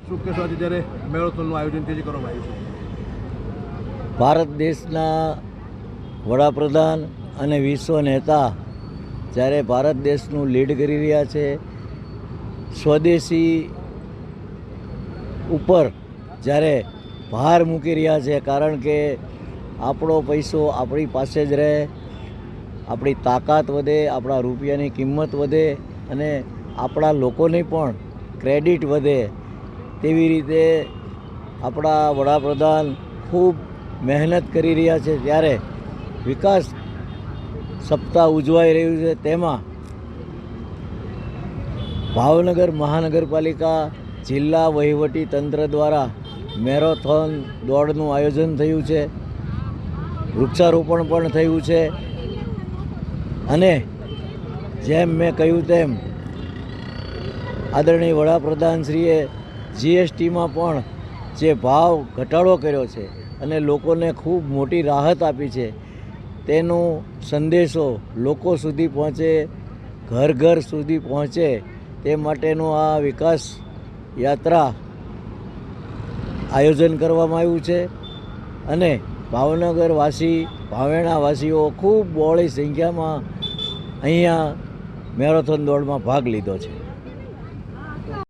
શું કહેશો આજે જ્યારે મેરેથોનનું આયોજન તે કરવામાં આવ્યું છે? ભારત દેશના વડાપ્રધાન અને વિશ્વ નેતા જ્યારે ભારત દેશનું લીડ કરી રહ્યા છે, સ્વદેશી ઉપર જ્યારે ભાર મૂકી રહ્યા છે, કારણ કે આપણો પૈસો આપણી પાસે જ રહે, આપણી તાકાત વધે, આપણા રૂપિયાની કિંમત વધે અને આપણા લોકોની પણ ક્રેડિટ વધે, તેવી રીતે આપણા વડાપ્રધાન ખૂબ મહેનત કરી રહ્યા છે. ત્યારે વિકાસ સપ્તાહ ઉજવાઈ રહ્યું છે, તેમાં ભાવનગર મહાનગરપાલિકા જિલ્લા વહીવટી તંત્ર દ્વારા મેરેથોન દોડનું આયોજન થયું છે, વૃક્ષારોપણ પણ થયું છે અને જેમ મેં કહ્યું તેમ આદરણીય વડાપ્રધાનશ્રીએ જીએસટીમાં પણ જે ભાવ ઘટાડો કર્યો છે અને લોકોને ખૂબ મોટી રાહત આપી છે, તેનો સંદેશો લોકો સુધી પહોંચે, ઘર ઘર સુધી પહોંચે, તે માટેનું આ વિકાસ યાત્રા આયોજન કરવામાં આવ્યું છે અને ભાવનગરવાસી, ભાવેણાવાસીઓ ખૂબ બહોળી સંખ્યામાં અહીંયા મેરેથોન દોડમાં ભાગ લીધો છે.